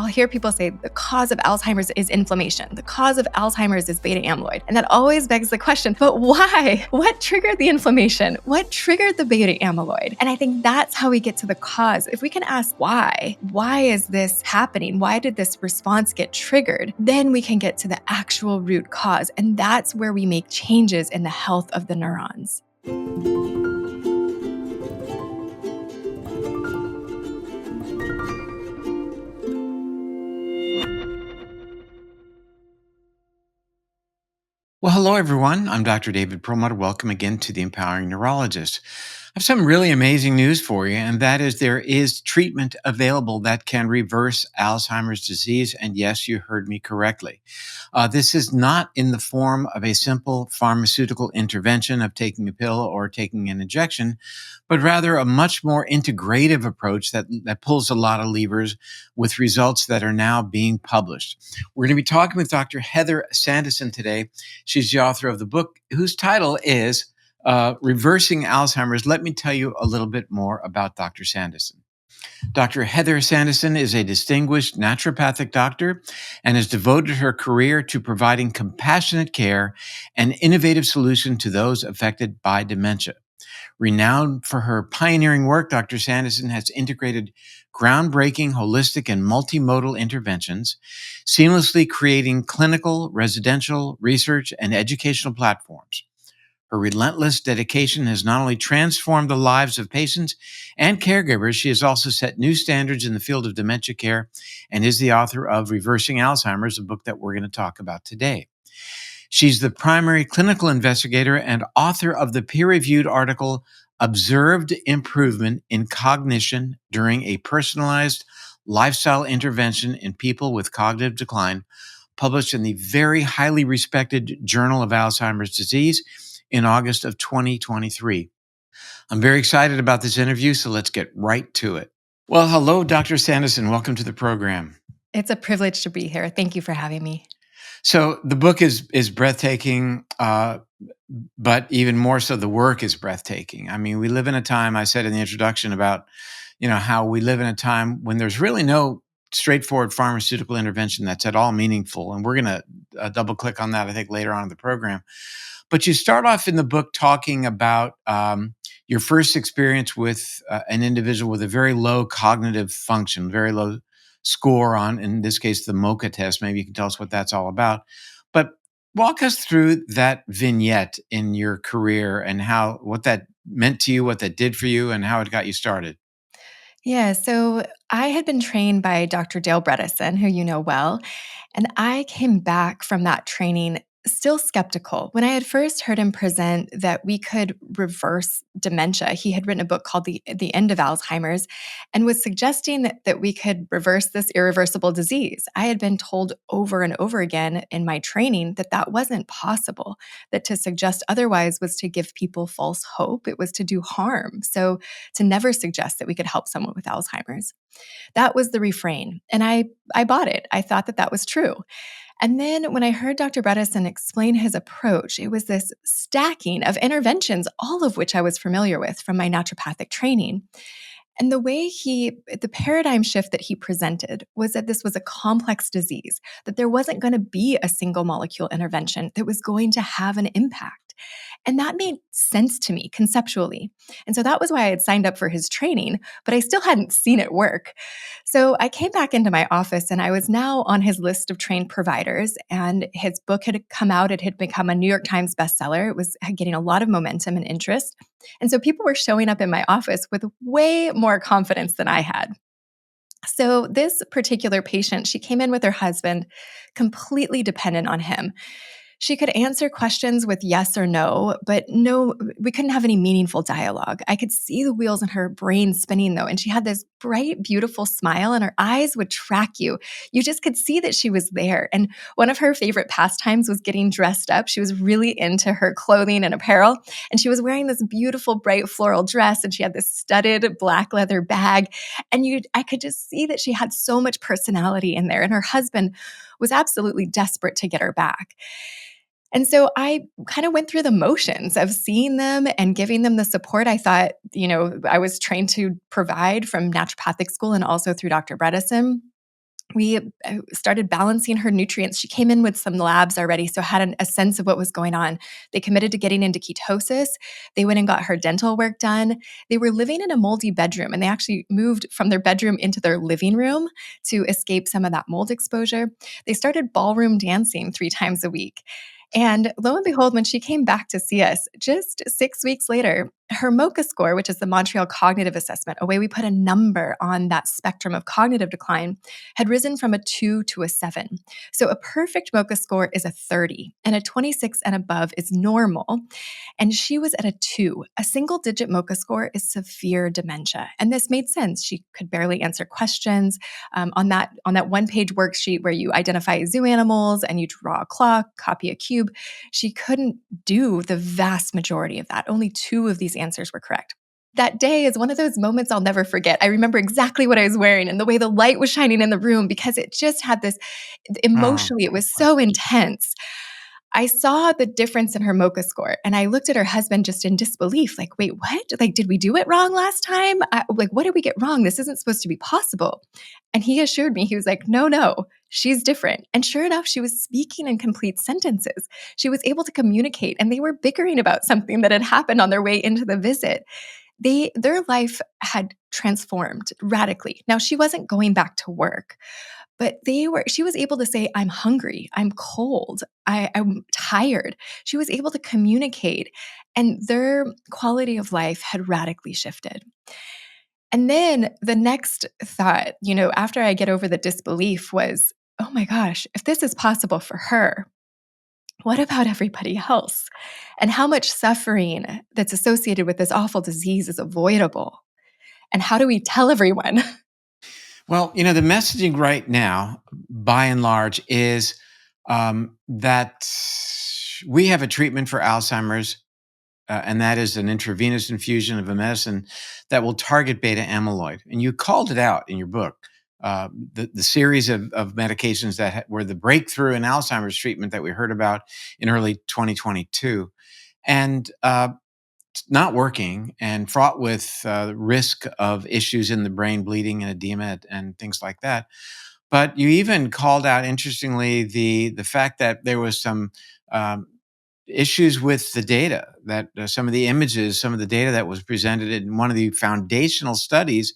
I'll hear people say the cause of Alzheimer's is inflammation. The cause of Alzheimer's is beta amyloid. And that always begs the question, but why? What triggered the inflammation? What triggered the beta amyloid? And I think that's how we get to the cause. If we can ask why is this happening? Why did this response get triggered? Then we can get to the actual root cause. And that's where we make changes in the health of the neurons. Well, hello, everyone. I'm Dr. David Perlmutter. Welcome again to the Empowering Neurologist. I have some really amazing news for you, and that is there is treatment available that can reverse Alzheimer's disease. And yes, you heard me correctly. This is not in the form of a simple pharmaceutical intervention of taking a pill or taking an injection, but rather a much more integrative approach that pulls a lot of levers with results that are now being published. We're going to be talking with Dr. Heather Sandison today. She's the author of the book whose title is Reversing Alzheimer's. Let me tell you a little bit more about Dr. Sandison. Dr. Heather Sandison is a distinguished naturopathic doctor and has devoted her career to providing compassionate care and innovative solutions to those affected by dementia. Renowned for her pioneering work, Dr. Sandison has integrated groundbreaking holistic and multimodal interventions, seamlessly creating clinical, residential, research, and educational platforms. Her relentless dedication has not only transformed the lives of patients and caregivers, she has also set new standards in the field of dementia care and is the author of Reversing Alzheimer's, a book that we're going to talk about today. She's the primary clinical investigator and author of the peer-reviewed article, Observed Improvement in Cognition During a Personalized Lifestyle Intervention in People with Cognitive Decline, published in the very highly respected Journal of Alzheimer's Disease in August of 2023. I'm very excited about this interview, so let's get right to it. Well, hello, Dr. Sandison. Welcome to the program. It's a privilege to be here. Thank you for having me. So the book is breathtaking, but even more so, the work is breathtaking. I mean, we live in a time, I said in the introduction about, how we live in a time when there's really no straightforward pharmaceutical intervention that's at all meaningful. And we're going to double click on that, I think, later on in the program. But you start off in the book talking about your first experience with an individual with a very low cognitive function, very low score on, in this case, the MOCA test. Maybe you can tell us what that's all about. But walk us through that vignette in your career and what that meant to you, what that did for you, and how it got you started. Yeah, so I had been trained by Dr. Bredesen, who you know well, and I came back from that training still skeptical. When I had first heard him present that we could reverse dementia, he had written a book called The End of Alzheimer's and was suggesting that we could reverse this irreversible disease. I had been told over and over again in my training that wasn't possible, that to suggest otherwise was to give people false hope. It was to do harm. So to never suggest that we could help someone with Alzheimer's. That was the refrain. And I bought it. I thought that was true. And then when I heard Dr. Bredesen explain his approach, it was this stacking of interventions, all of which I was familiar with from my naturopathic training. And the paradigm shift that he presented was that this was a complex disease, that there wasn't going to be a single molecule intervention that was going to have an impact. And that made sense to me conceptually. And so that was why I had signed up for his training, but I still hadn't seen it work. So I came back into my office and I was now on his list of trained providers, and his book had come out. It had become a New York Times bestseller. It was getting a lot of momentum and interest. And so people were showing up in my office with way more confidence than I had. So this particular patient, she came in with her husband, completely dependent on him. She could answer questions with yes or no, but no, we couldn't have any meaningful dialogue. I could see the wheels in her brain spinning though, and she had this bright, beautiful smile and her eyes would track you. You just could see that she was there. And one of her favorite pastimes was getting dressed up. She was really into her clothing and apparel, and she was wearing this beautiful, bright floral dress, and she had this studded black leather bag. And I could just see that she had so much personality in there, and her husband was absolutely desperate to get her back. And so I kind of went through the motions of seeing them and giving them the support I thought, I was trained to provide from naturopathic school and also through Dr. Bredesen. We started balancing her nutrients. She came in with some labs already, so had a sense of what was going on. They committed to getting into ketosis. They went and got her dental work done. They were living in a moldy bedroom, and they actually moved from their bedroom into their living room to escape some of that mold exposure. They started ballroom dancing 3 times a week. And lo and behold, when she came back to see us just 6 weeks later, her MOCA score, which is the Montreal Cognitive Assessment, a way we put a number on that spectrum of cognitive decline, had risen from a 2 to a 7. So a perfect MOCA score is a 30, and a 26 and above is normal. And she was at a 2. A single digit MOCA score is severe dementia. And this made sense. She could barely answer questions. On that one-page worksheet where you identify zoo animals and you draw a clock, copy a cube, she couldn't do the vast majority of that. Only 2 of these answers were correct. That day is one of those moments I'll never forget. I remember exactly what I was wearing and the way the light was shining in the room because it just had this Oh, emotionally, it was so bless. intense. I saw the difference in her MOCA score and I looked at her husband just in disbelief, like, wait, what? Like, did we do it wrong last time? Like, what did we get wrong? This isn't supposed to be possible. And he assured me, he was like, no, no, she's different. And sure enough, she was speaking in complete sentences. She was able to communicate and they were bickering about something that had happened on their way into the visit. Their life had transformed radically. Now, she wasn't going back to work, but she was able to say, I'm hungry, I'm cold, I'm tired. She was able to communicate, and their quality of life had radically shifted. And then the next thought, after I get over the disbelief was, oh my gosh, if this is possible for her, what about everybody else? And how much suffering that's associated with this awful disease is avoidable? And how do we tell everyone? Well, the messaging right now, by and large, is that we have a treatment for Alzheimer's, and that is an intravenous infusion of a medicine that will target beta amyloid. And you called it out in your book. The series of medications that were the breakthrough in Alzheimer's treatment that we heard about in early 2022. And not working and fraught with risk of issues in the brain, bleeding and edema and things like that. But you even called out, interestingly, the fact that there was some um, issues with the data, that some of the images, some of the data that was presented in one of the foundational studies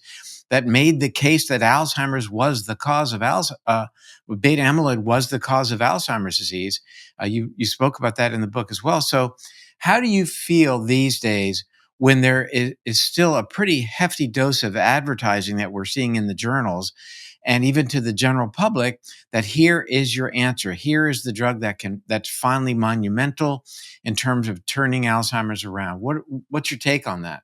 that made the case that Alzheimer's was the cause of beta amyloid was the cause of Alzheimer's disease. You spoke about that in the book as well. So, how do you feel these days when there is still a pretty hefty dose of advertising that we're seeing in the journals? And even to the general public, that here is your answer. Here is the drug that's finally monumental in terms of turning Alzheimer's around. What's your take on that?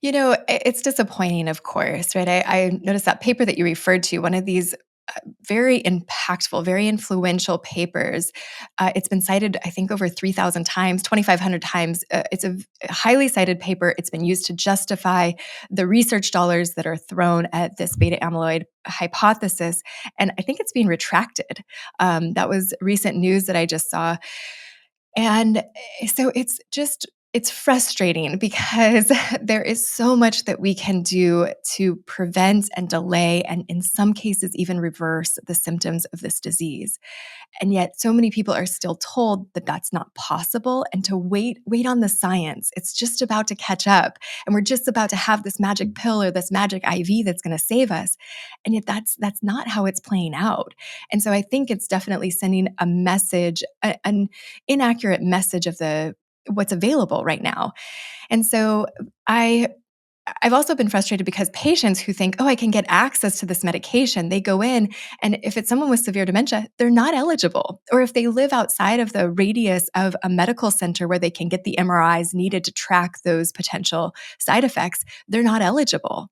It's disappointing, of course, right? I noticed that paper that you referred to, one of these very impactful, very influential papers. It's been cited, I think, over 3,000 times, 2,500 times. It's a highly cited paper. It's been used to justify the research dollars that are thrown at this beta amyloid hypothesis. And I think it's being retracted. That was recent news that I just saw. And so it's frustrating because there is so much that we can do to prevent and delay and in some cases even reverse the symptoms of this disease. And yet so many people are still told that that's not possible and to wait on the science. It's just about to catch up and we're just about to have this magic pill or this magic IV that's going to save us. And yet that's not how it's playing out. And so I think it's definitely sending a message, an inaccurate message of the what's available right now. And so I I've also been frustrated because patients who think, oh, I can get access to this medication, they go in, and if it's someone with severe dementia, they're not eligible. Or if they live outside of the radius of a medical center where they can get the MRIs needed to track those potential side effects, they're not eligible.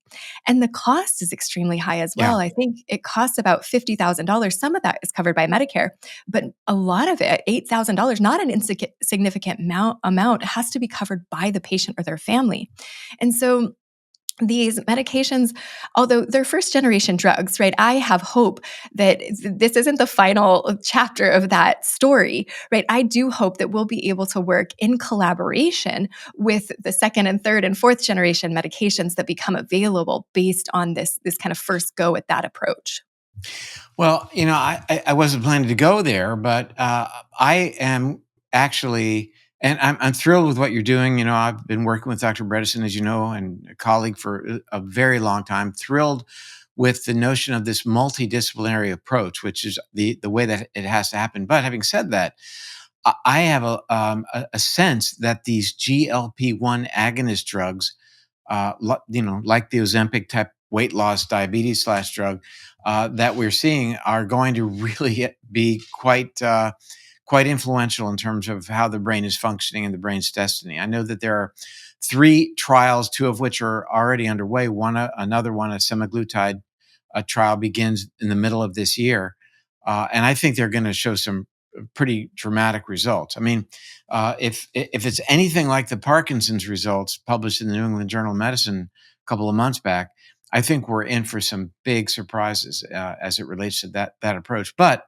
And the cost is extremely high as Yeah. well. I think it costs about $50,000. Some of that is covered by Medicare, but a lot of it, $8,000, not an insignificant amount, has to be covered by the patient or their family. And so these medications, although they're first generation drugs, right? I have hope that this isn't the final chapter of that story, right? I do hope that we'll be able to work in collaboration with the second and third and fourth generation medications that become available based on this kind of first go at that approach. Well, I wasn't planning to go there, but I am actually, and I'm thrilled with what you're doing. I've been working with Dr. Bredesen, as you know, and a colleague for a very long time. Thrilled with the notion of this multidisciplinary approach, which is the way that it has to happen. But having said that, I have a sense that these GLP-1 agonist drugs, like the Ozempic type weight loss diabetes slash drug that we're seeing, are going to really be quite influential in terms of how the brain is functioning and the brain's destiny. I know that there are three trials, two of which are already underway. Another one, a semaglutide trial, begins in the middle of this year, and I think they're going to show some pretty dramatic results. I mean, if it's anything like the Parkinson's results published in the New England Journal of Medicine a couple of months back, I think we're in for some big surprises as it relates to that approach. But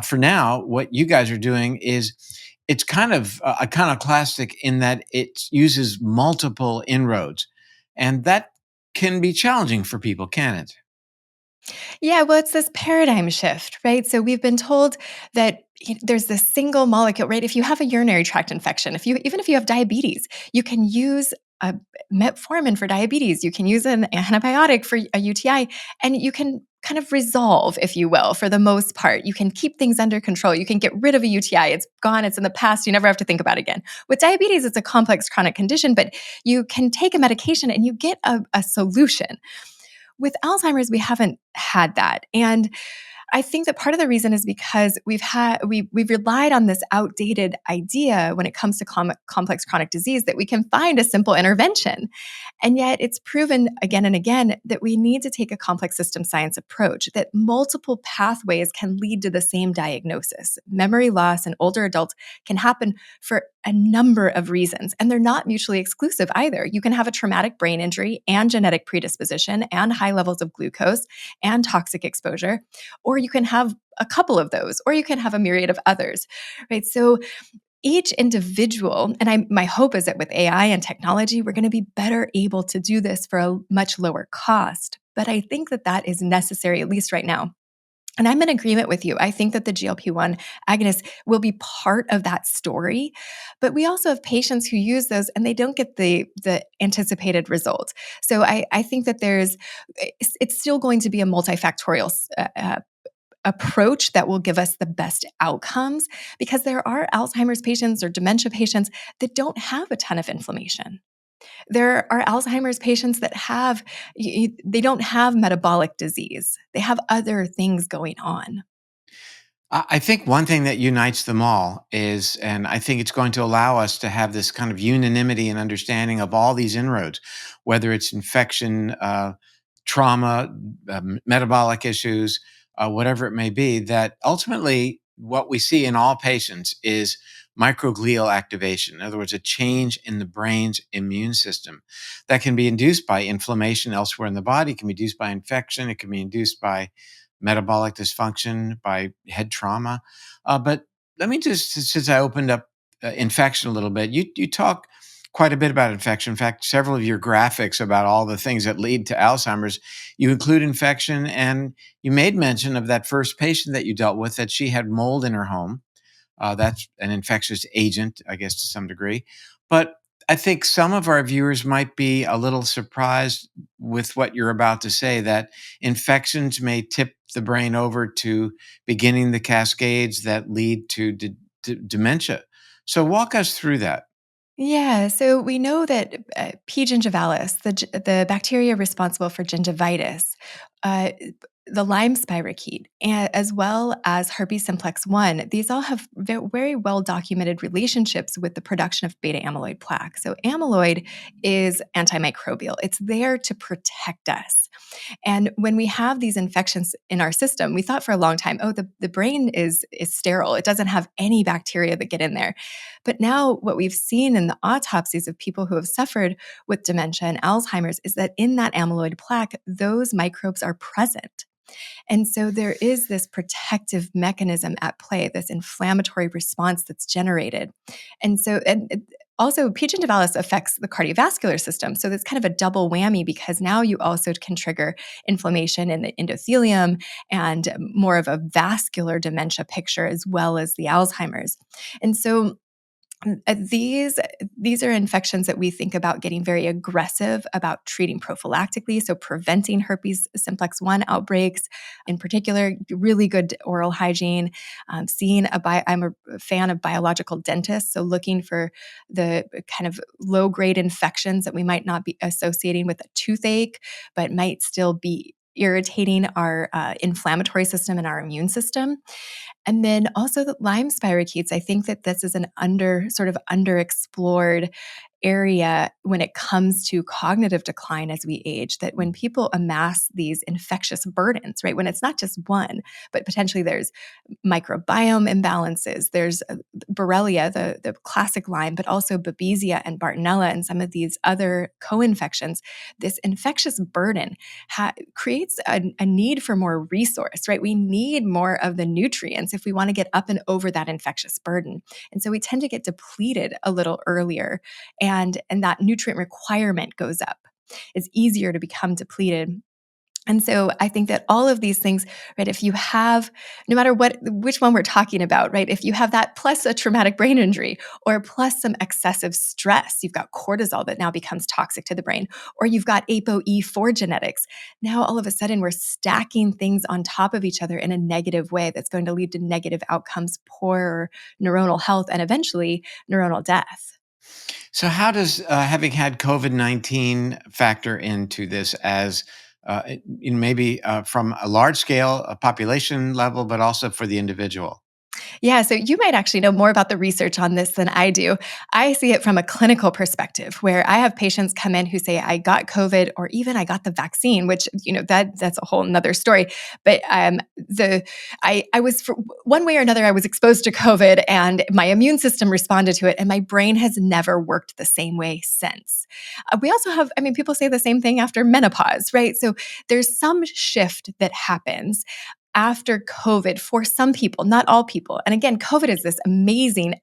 for now, what you guys are doing is it's kind of iconoclastic in that it uses multiple inroads, and that can be challenging for people, can it? Yeah, well, it's this paradigm shift, right? So we've been told that there's this single molecule, right? If you have a urinary tract infection, even if you have diabetes, you can use a metformin for diabetes, you can use an antibiotic for a UTI, and you can kind of resolve, if you will, for the most part. You can keep things under control. You can get rid of a UTI. It's gone, it's in the past. You never have to think about it again. With diabetes, it's a complex chronic condition, but you can take a medication and you get a solution. With Alzheimer's, we haven't had that. And I think that part of the reason is because we've relied on this outdated idea when it comes to complex chronic disease that we can find a simple intervention. And yet it's proven again and again that we need to take a complex system science approach, that multiple pathways can lead to the same diagnosis. Memory loss in older adults can happen for a number of reasons, and they're not mutually exclusive either. You can have a traumatic brain injury and genetic predisposition and high levels of glucose and toxic exposure, or you can have a couple of those, or you can have a myriad of others, right? So each individual, and my hope is that with AI and technology, we're going to be better able to do this for a much lower cost. But I think that that is necessary, at least right now. And I'm in agreement with you. I think that the GLP-1 agonist will be part of that story, but we also have patients who use those and they don't get the anticipated result. So I think that it's still going to be a multifactorial approach that will give us the best outcomes, because there are Alzheimer's patients or dementia patients that don't have a ton of inflammation. There are Alzheimer's patients that they don't have metabolic disease. They have other things going on. I think one thing that unites them all is, and I think it's going to allow us to have this kind of unanimity and understanding of all these inroads, whether it's infection, trauma, metabolic issues, whatever it may be, that ultimately what we see in all patients is microglial activation. In other words, a change in the brain's immune system that can be induced by inflammation elsewhere in the body, it can be induced by infection, it can be induced by metabolic dysfunction, by head trauma. But let me just, since I opened up infection a little bit, you talk quite a bit about infection. In fact, several of your graphics about all the things that lead to Alzheimer's, you include infection, and you made mention of that first patient that you dealt with, that she had mold in her home. That's an infectious agent, I guess, to some degree. But I think some of our viewers might be a little surprised with what you're about to say, that infections may tip the brain over to beginning the cascades that lead to dementia. So, walk us through that. Yeah, so we know that P. gingivalis, the bacteria responsible for gingivitis, uh, the Lyme spirochete, as well as herpes simplex 1, these all have very well documented relationships with the production of beta amyloid plaque. So, amyloid is antimicrobial, it's there to protect us. And when we have these infections in our system, we thought for a long time, oh, the brain is sterile. It doesn't have any bacteria that get in there. But now what we've seen in the autopsies of people who have suffered with dementia and Alzheimer's is that in that amyloid plaque, those microbes are present. And so there is this protective mechanism at play, this inflammatory response that's generated. And so, also, Pigeon Nivalis affects the cardiovascular system. So that's kind of a double whammy because now you also can trigger inflammation in the endothelium and more of a vascular dementia picture as well as the Alzheimer's. And so these are infections that we think about getting very aggressive about treating prophylactically, so preventing herpes simplex 1 outbreaks. In particular, really good oral hygiene. I'm a fan of biological dentists, so looking for the kind of low-grade infections that we might not be associating with a toothache, but might still be irritating our inflammatory system and our immune system. And then also the Lyme spirochetes, I think that this is an underexplored area when it comes to cognitive decline as we age, that when people amass these infectious burdens, right, when it's not just one, but potentially there's microbiome imbalances, there's Borrelia, the classic Lyme, but also Babesia and Bartonella and some of these other co-infections, this infectious burden creates a need for more resource, right? We need more of the nutrients if we want to get up and over that infectious burden. And so we tend to get depleted a little earlier, and that nutrient requirement goes up. It's easier to become depleted. And so I think that all of these things, right, if you have, no matter which one we're talking about, right, if you have that plus a traumatic brain injury or plus some excessive stress, you've got cortisol that now becomes toxic to the brain, or you've got ApoE4 genetics. Now all of a sudden we're stacking things on top of each other in a negative way that's going to lead to negative outcomes, poor neuronal health, and eventually neuronal death. So, how does having had COVID-19 factor into this as maybe from a large scale, a population level, but also for the individual? Yeah, so you might actually know more about the research on this than I do. I see it from a clinical perspective where I have patients come in who say I got COVID or even I got the vaccine, which that's a whole nother story. But the I was for one way or another I was exposed to COVID and my immune system responded to it, and my brain has never worked the same way since. We also have, I mean, people say the same thing after menopause, right? So there's some shift that happens after COVID for some people, not all people. And again, COVID is this amazing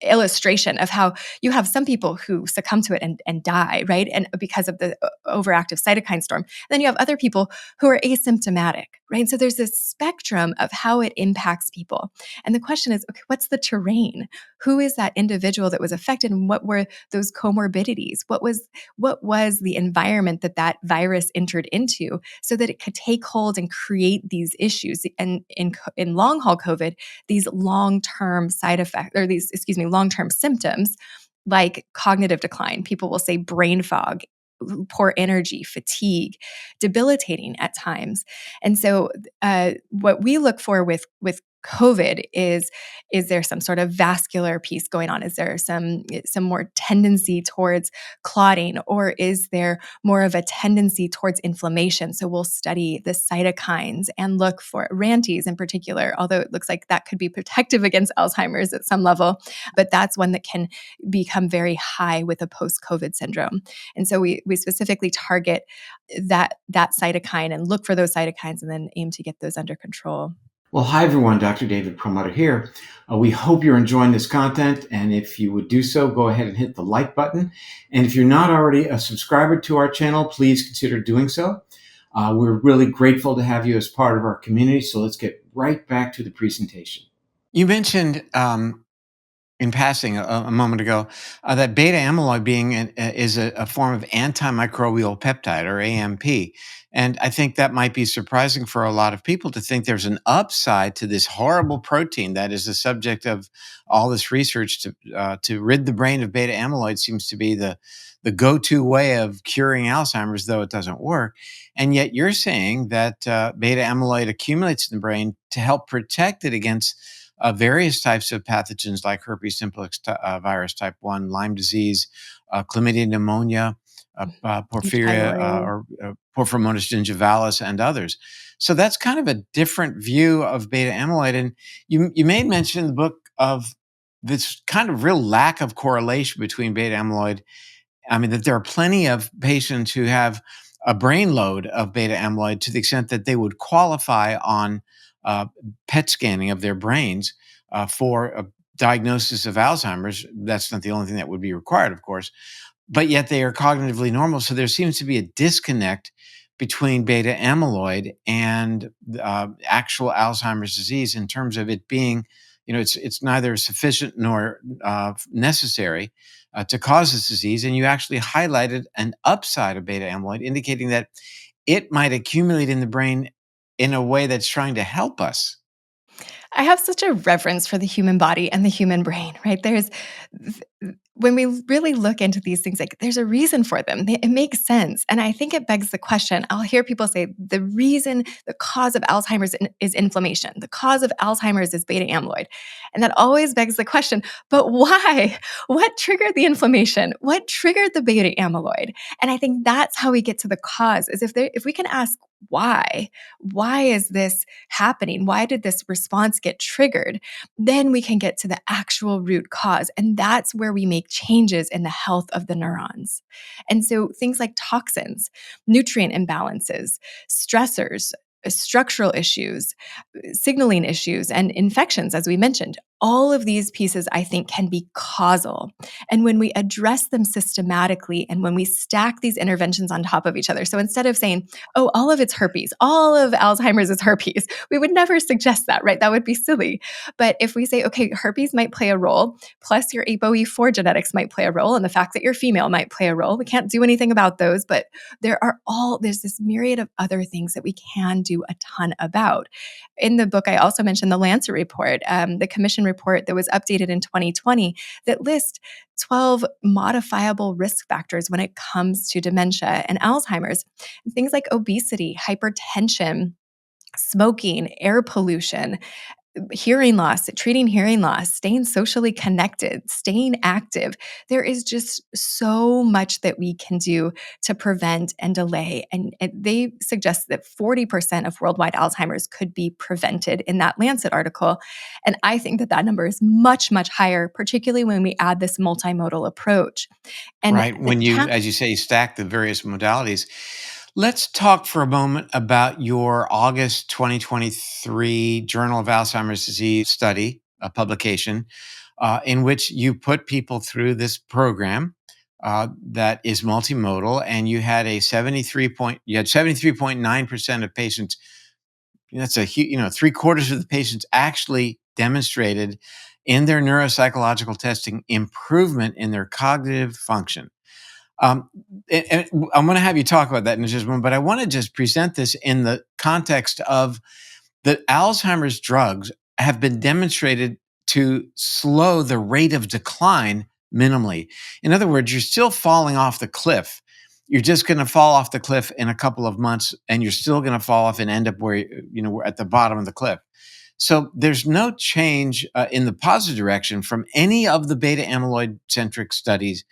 illustration of how you have some people who succumb to it and die, right? And because of the overactive cytokine storm. And then you have other people who are asymptomatic, right? So there's this spectrum of how it impacts people. And the question is, okay, what's the terrain? Who is that individual that was affected and what were those comorbidities? What was the environment that that virus entered into so that it could take hold and create these issues? And in long haul COVID, these long-term side effects, or these, excuse me, long-term symptoms like cognitive decline. People will say brain fog, poor energy, fatigue, debilitating at times. And so, what we look for with COVID is there some sort of vascular piece going on? Is there some more tendency towards clotting, or is there more of a tendency towards inflammation? So we'll study the cytokines and look for RANTES in particular, although it looks like that could be protective against Alzheimer's at some level, but that's one that can become very high with a post-COVID syndrome. And so we specifically target that cytokine and look for those cytokines and then aim to get those under control. Well, hi everyone, Dr. David Promoter here. We hope you're enjoying this content, and if you would do so, go ahead and hit the like button. And if you're not already a subscriber to our channel, please consider doing so. We're really grateful to have you as part of our community, so let's get right back to the presentation. You mentioned in passing a moment ago that beta amyloid is a form of antimicrobial peptide, or AMP. And I think that might be surprising for a lot of people to think there's an upside to this horrible protein that is the subject of all this research. To rid the brain of beta amyloid seems to be the go-to way of curing Alzheimer's, though it doesn't work. And yet you're saying that beta amyloid accumulates in the brain to help protect it against various types of pathogens like herpes simplex virus type 1, Lyme disease, chlamydia pneumonia, E. porphyria pylori. or porphyromonas gingivalis, and others. So that's kind of a different view of beta amyloid. And you made mention in the book of this kind of real lack of correlation between beta amyloid. I mean, that there are plenty of patients who have a brain load of beta amyloid to the extent that they would qualify on uh, PET scanning of their brains for diagnosis of Alzheimer's. That's not the only thing that would be required, of course, but yet they are cognitively normal. So there seems to be a disconnect between beta amyloid and actual Alzheimer's disease in terms of it being, it's neither sufficient nor necessary to cause this disease. And you actually highlighted an upside of beta amyloid, indicating that it might accumulate in the brain in a way that's trying to help us. I have such a reverence for the human body and the human brain, right? When we really look into these things, like there's a reason for them. It makes sense. And I think it begs the question. I'll hear people say the cause of Alzheimer's is inflammation. The cause of Alzheimer's is beta amyloid. And that always begs the question, but why? What triggered the inflammation? What triggered the beta amyloid? And I think that's how we get to the cause is if we can ask why is this happening? Why did this response get triggered? Then we can get to the actual root cause. And that's where we make changes in the health of the neurons. And so things like toxins, nutrient imbalances, stressors, structural issues, signaling issues, and infections, as we mentioned, all of these pieces I think can be causal. And when we address them systematically and when we stack these interventions on top of each other, so instead of saying, oh, all of it's herpes, all of Alzheimer's is herpes, we would never suggest that, right? That would be silly. But if we say, okay, herpes might play a role, plus your ApoE4 genetics might play a role, and the fact that you're female might play a role, we can't do anything about those, but there's this myriad of other things that we can do a ton about. In the book, I also mentioned the Lancet report, the commission report that was updated in 2020 that lists 12 modifiable risk factors when it comes to dementia and Alzheimer's. Things like obesity, hypertension, smoking, air pollution, hearing loss, treating hearing loss, staying socially connected, staying active. There is just so much that we can do to prevent and delay. And they suggest that 40% of worldwide Alzheimer's could be prevented in that Lancet article. And I think that that number is much, much higher, particularly when we add this multimodal approach. And Right. the When you, chap as you say, stack the various modalities. Let's talk for a moment about your August 2023 Journal of Alzheimer's Disease study, a publication, in which you put people through this program that is multimodal, and you had 73.9% of patients. That's a huge, three quarters of the patients actually demonstrated in their neuropsychological testing improvement in their cognitive function. Um, and I'm going to have you talk about that in just a moment, but I want to just present this in the context of that Alzheimer's drugs have been demonstrated to slow the rate of decline minimally. In other words, you're still falling off the cliff. You're just going to fall off the cliff in a couple of months, and you're still going to fall off and end up where we're at the bottom of the cliff. So there's no change in the positive direction from any of the beta amyloid centric studies,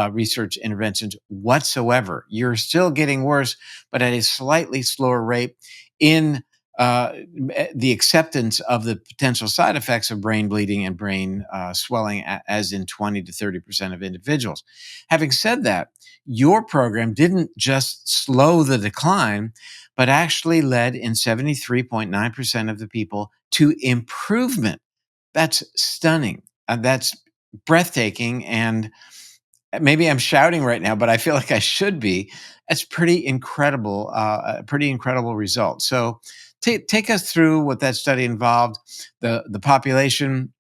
research interventions whatsoever. You're still getting worse, but at a slightly slower rate in the acceptance of the potential side effects of brain bleeding and brain swelling, as in 20 to 30% of individuals. Having said that, your program didn't just slow the decline, but actually led in 73.9% of the people to improvement. That's stunning. That's breathtaking. And maybe I'm shouting right now, but I feel like I should be. That's a pretty incredible result. So take us through what that study involved, the population,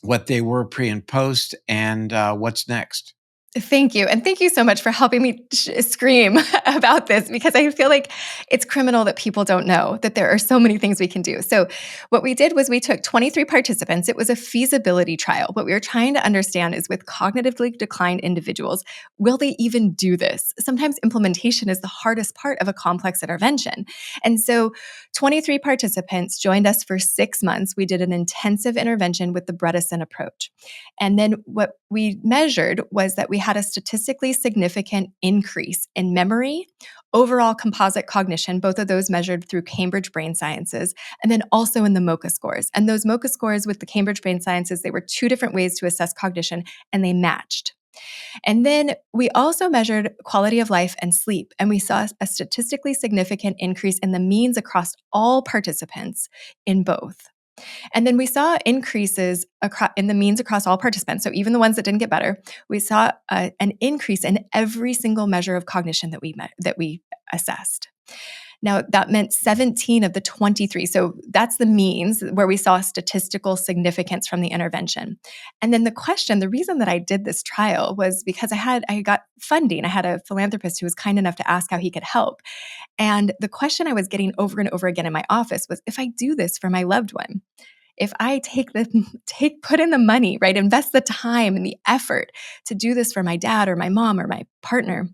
what they were pre and post, and what's next. Thank you. And thank you so much for helping me scream about this because I feel like it's criminal that people don't know that there are so many things we can do. So, what we did was we took 23 participants. It was a feasibility trial. What we were trying to understand is with cognitively declined individuals, will they even do this? Sometimes implementation is the hardest part of a complex intervention. And so, 23 participants joined us for 6 months. We did an intensive intervention with the Bredesen approach. And then what we measured was that we had a statistically significant increase in memory, overall composite cognition, both of those measured through Cambridge Brain Sciences, and then also in the MoCA scores. And those MoCA scores with the Cambridge Brain Sciences, they were two different ways to assess cognition, and they matched. And then we also measured quality of life and sleep, and we saw a statistically significant increase in the means across all participants in both. And then we saw increases in the means across all participants. So even the ones that didn't get better, we saw an increase in every single measure of cognition that we assessed. Now, that meant 17 of the 23. So that's the means where we saw statistical significance from the intervention. And then the reason that I did this trial was because I got funding. I had a philanthropist who was kind enough to ask how he could help. And the question I was getting over and over again in my office was, if I do this for my loved one, if I put in the money, right, invest the time and the effort to do this for my dad or my mom or my partner,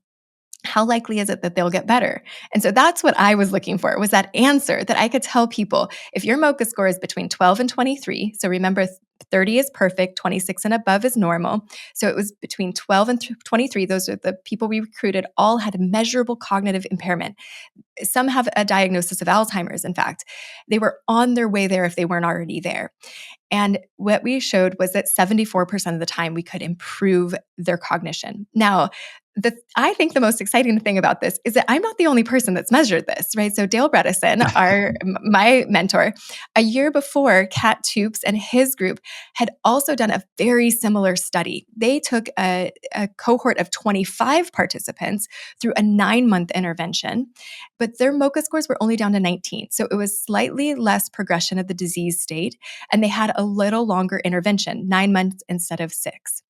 how likely is it that they'll get better? And so that's what I was looking for, was that answer that I could tell people, if your MoCA score is between 12 and 23, so remember 30 is perfect, 26 and above is normal. So it was between 12 and 23. Those are the people we recruited, all had measurable cognitive impairment. Some have a diagnosis of Alzheimer's, in fact. They were on their way there if they weren't already there. And what we showed was that 74% of the time we could improve their cognition. Now, I think the most exciting thing about this is that I'm not the only person that's measured this, right? So Dale Bredesen, my mentor, a year before, Kat Toops and his group had also done a very similar study. They took a cohort of 25 participants through a 9-month intervention, but their MoCA scores were only down to 19. So it was slightly less progression of the disease state, and they had a little longer intervention, 9 months instead of 6.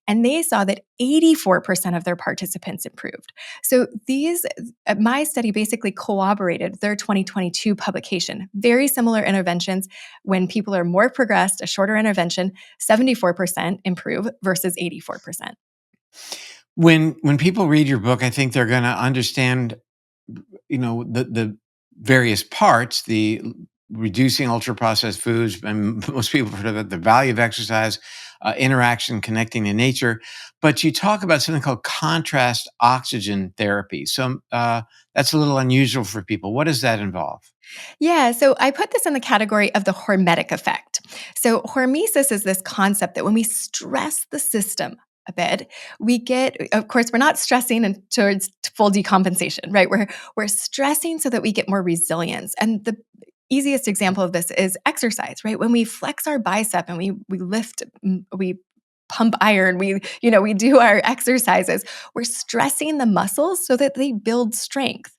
And they saw that 84% of their participants improved. So my study basically corroborated their 2022 publication. Very similar interventions. When people are more progressed, a shorter intervention, 74% improve versus 84%. When people read your book, I think they're going to understand, the various parts, the reducing ultra processed foods, and most people have heard of it, the value of exercise, interaction, connecting in nature. But you talk about something called contrast oxygen therapy. So that's a little unusual for people. What does that involve? Yeah, so I put this in the category of the hormetic effect. So hormesis is this concept that when we stress the system a bit, we get, of course, we're not stressing towards full decompensation, right? We're stressing so that we get more resilience. And the easiest example of this is exercise, right? When we flex our bicep and we lift, we pump iron, we do our exercises, we're stressing the muscles so that they build strength.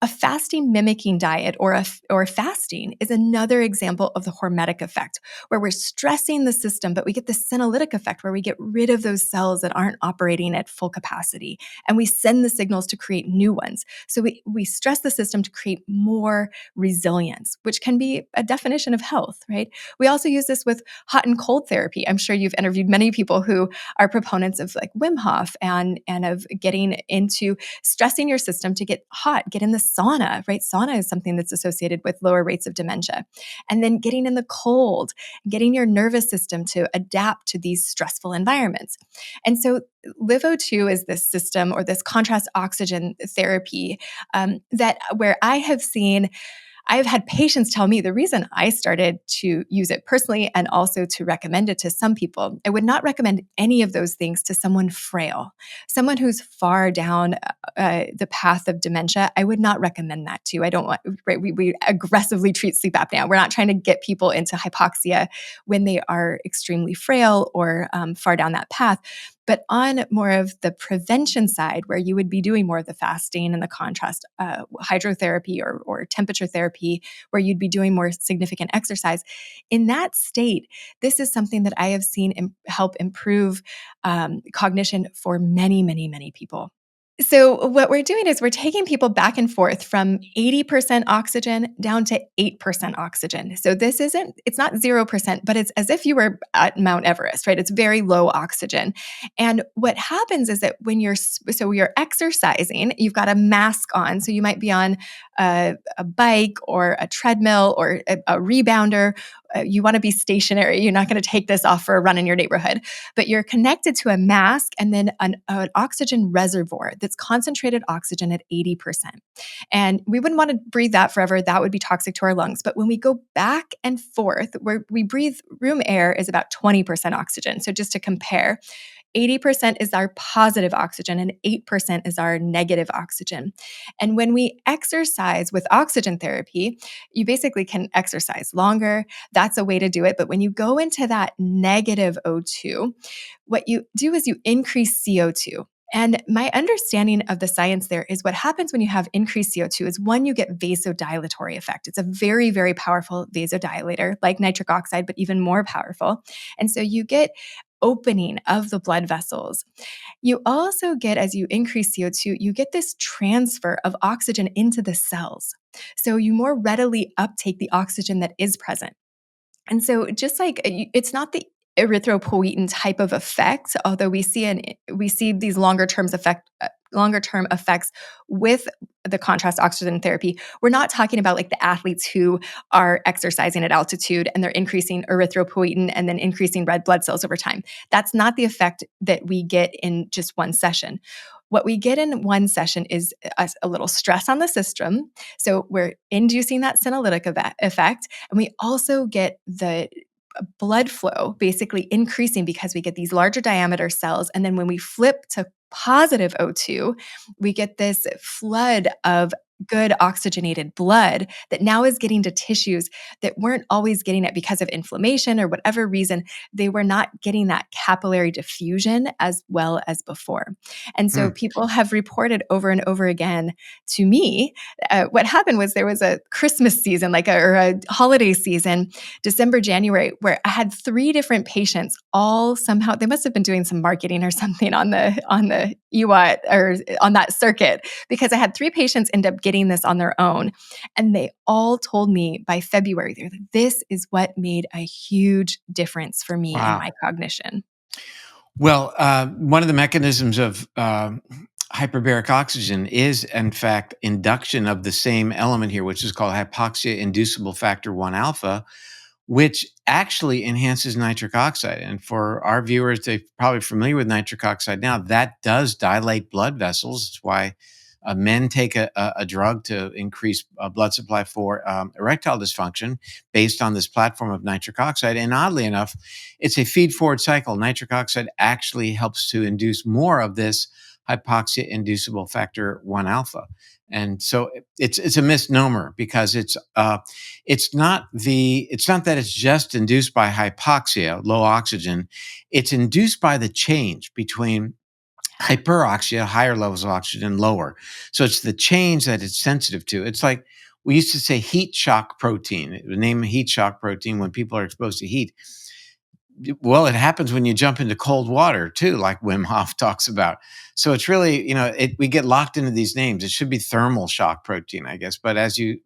A fasting mimicking diet or fasting is another example of the hormetic effect, where we're stressing the system, but we get the senolytic effect where we get rid of those cells that aren't operating at full capacity, and we send the signals to create new ones. So we stress the system to create more resilience, which can be a definition of health, right? We also use this with hot and cold therapy. I'm sure you've interviewed many people who are proponents of like Wim Hof and of getting into stressing your system to get hot, get in the sauna, right? Sauna is something that's associated with lower rates of dementia. And then getting in the cold, getting your nervous system to adapt to these stressful environments. And so LiveO2 is this system or this contrast oxygen therapy that where I've had patients tell me the reason I started to use it personally and also to recommend it to some people, I would not recommend any of those things to someone frail, someone who's far down the path of dementia. I would not recommend that to. I don't want, right? We aggressively treat sleep apnea. We're not trying to get people into hypoxia when they are extremely frail or far down that path. But on more of the prevention side, where you would be doing more of the fasting and the contrast hydrotherapy or temperature therapy, where you'd be doing more significant exercise, in that state, this is something that I have seen help improve cognition for many, many, many people. So what we're doing is we're taking people back and forth from 80% oxygen down to 8% oxygen. So it's not 0%, but it's as if you were at Mount Everest, right? It's very low oxygen. And what happens is that when you're exercising, you've got a mask on. So you might be on a bike or a treadmill or a rebounder. You want to be stationary. You're not going to take this off for a run in your neighborhood, but you're connected to a mask and then an oxygen reservoir that's concentrated oxygen at 80%. And we wouldn't want to breathe that forever. That would be toxic to our lungs. But when we go back and forth, where we breathe, room air is about 20% oxygen. So just to compare, 80% is our positive oxygen and 8% is our negative oxygen. And when we exercise with oxygen therapy, you basically can exercise longer. That's a way to do it. But when you go into that negative O2, what you do is you increase CO2. And my understanding of the science there is what happens when you have increased CO2 is one, you get vasodilatory effect. It's a very, very powerful vasodilator, like nitric oxide, but even more powerful. And so you get opening of the blood vessels. You also get, as you increase CO2, you get this transfer of oxygen into the cells. So you more readily uptake the oxygen that is present. And so just like it's not the erythropoietin type of effect, although we see these longer term effects with the contrast oxygen therapy. We're not talking about like the athletes who are exercising at altitude and they're increasing erythropoietin and then increasing red blood cells over time. That's not the effect that we get in just one session. What we get in one session is a little stress on the system. So we're inducing that senolytic effect. And we also get the blood flow basically increasing because we get these larger diameter cells. And then when we flip to positive O2, we get this flood of good oxygenated blood that now is getting to tissues that weren't always getting it because of inflammation or whatever reason. They were not getting that capillary diffusion as well as before. And so Hmm. people have reported over and over again to me, what happened was there was a Christmas season, or a holiday season, December, January, where I had 3 different patients all somehow, they must have been doing some marketing or something on the EWAT or on that circuit, because I had 3 patients end up getting this on their own. And they all told me by February, they're like, this is what made a huge difference for me in Wow. my cognition. Well, one of the mechanisms of hyperbaric oxygen is, in fact, induction of the same element here, which is called hypoxia inducible factor 1 alpha, which actually enhances nitric oxide. And for our viewers, they're probably familiar with nitric oxide now. That does dilate blood vessels. It's why men take a drug to increase blood supply for erectile dysfunction based on this platform of nitric oxide. And oddly enough, it's a feed forward cycle. Nitric oxide actually helps to induce more of this hypoxia inducible factor 1 alpha. And so it's a misnomer because it's not that it's just induced by hypoxia, low oxygen. It's induced by the change between hyperoxia, higher levels of oxygen, lower. So it's the change that it's sensitive to. It's like we used to say heat shock protein. The name heat shock protein when people are exposed to heat. Well, it happens when you jump into cold water too, like Wim Hof talks about. So it's really, we get locked into these names. It should be thermal shock protein, I guess. But as you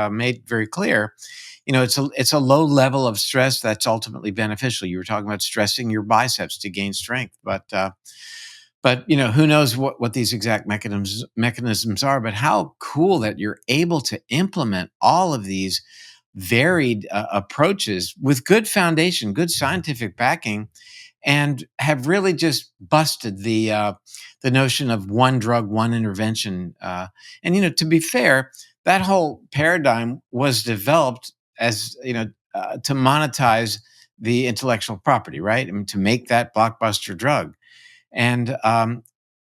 made very clear, it's a low level of stress that's ultimately beneficial. You were talking about stressing your biceps to gain strength, but who knows what these exact mechanisms are? But how cool that you're able to implement all of these varied approaches with good foundation, good scientific backing, and have really just busted the notion of one drug, one intervention. And to be fair, that whole paradigm was developed as to monetize the intellectual property, right? I mean, to make that blockbuster drug. And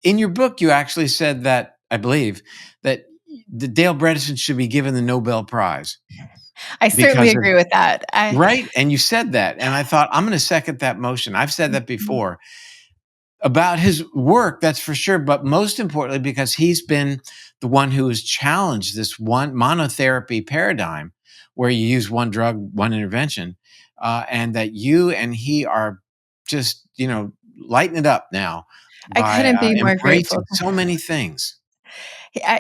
in your book, you actually said that, I believe, that the Dale Bredesen should be given the Nobel Prize I certainly because of agree with that. right. And you said that. And I thought, I'm going to second that motion. I've said that before about his work, that's for sure. But most importantly, because he's been the one who has challenged this one monotherapy paradigm where you use one drug, one intervention, and that you and he are just, lighting it up now I by couldn't be more grateful. embracing so many things.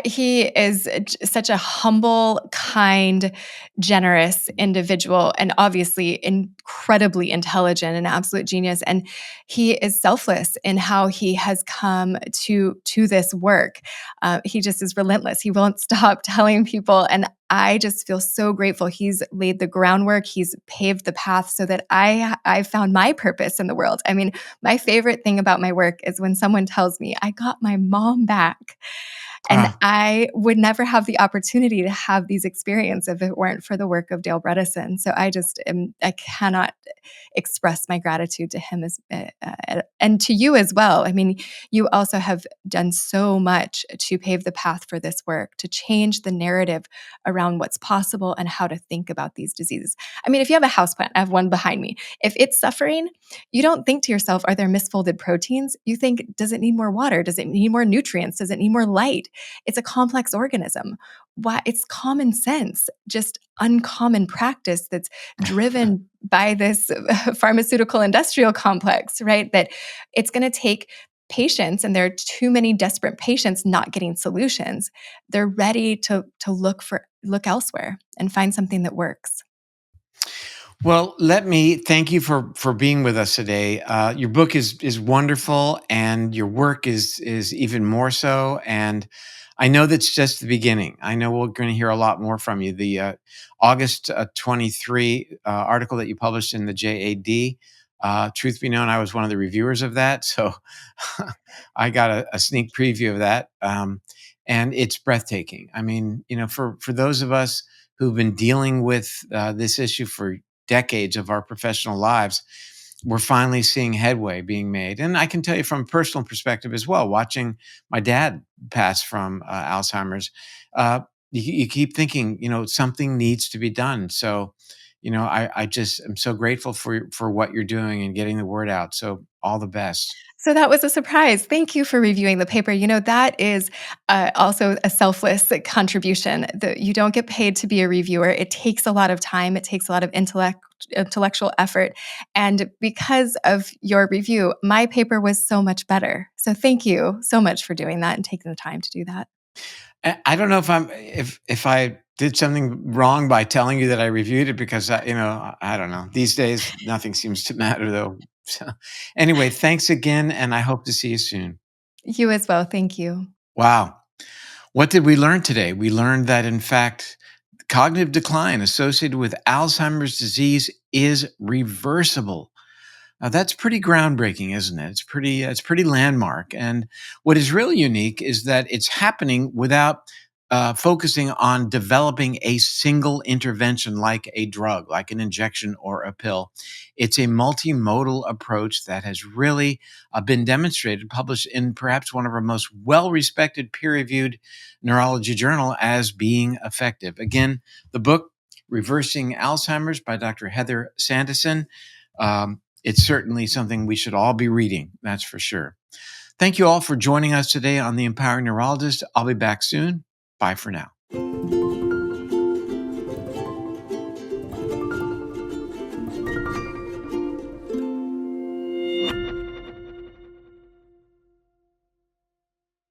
He is such a humble, kind, generous individual, and obviously incredibly intelligent, an absolute genius. And he is selfless in how he has come to this work. He just is relentless. He won't stop telling people, and I just feel so grateful. He's laid the groundwork. He's paved the path so that I found my purpose in the world. I mean, my favorite thing about my work is when someone tells me I got my mom back. And Ah, I would never have the opportunity to have these experiences if it weren't for the work of Dale Bredesen. So I cannot express my gratitude to him and to you as well. I mean, you also have done so much to pave the path for this work, to change the narrative around what's possible and how to think about these diseases. I mean, if you have a houseplant, I have one behind me. If it's suffering, you don't think to yourself, are there misfolded proteins? You think, does it need more water? Does it need more nutrients? Does it need more light? It's a complex organism. Why? It's common sense, just uncommon practice that's driven by this pharmaceutical industrial complex, right? That it's going to take patients, and there are too many desperate patients not getting solutions. They're ready to look elsewhere and find something that works. well, let me thank you for being with us today. Your book is wonderful, and your work is even more so. And I know that's just the beginning. I know we're going to hear a lot more from you. The August 23 article that you published in the JAD. Truth be known, I was one of the reviewers of that, so I got a sneak preview of that, and it's breathtaking. I mean, for those of us who've been dealing with this issue for decades of our professional lives, we're finally seeing headway being made. And I can tell you from a personal perspective as well, watching my dad pass from Alzheimer's, you keep thinking, something needs to be done. So, I just am so grateful for what you're doing and getting the word out. So all the best. So that was a surprise. Thank you for reviewing the paper. That is also a selfless contribution. You don't get paid to be a reviewer. It takes a lot of time. It takes a lot of intellectual effort. And because of your review, my paper was so much better. So thank you so much for doing that and taking the time to do that. I don't know if I did something wrong by telling you that I reviewed it because I don't know. These days, nothing seems to matter though. So, anyway, thanks again, and I hope to see you soon. You as well. Thank you. Wow, what did we learn today? We learned that in fact, cognitive decline associated with Alzheimer's disease is reversible. Now that's pretty groundbreaking, isn't it? It's pretty landmark. And what is really unique is that it's happening without focusing on developing a single intervention like a drug, like an injection or a pill. It's a multimodal approach that has really been demonstrated, published in perhaps one of our most well-respected peer-reviewed neurology journal as being effective. Again, the book Reversing Alzheimer's by Dr. Heather Sandison. It's certainly something we should all be reading, that's for sure. Thank you all for joining us today on The Empowering Neurologist. I'll be back soon. Bye for now.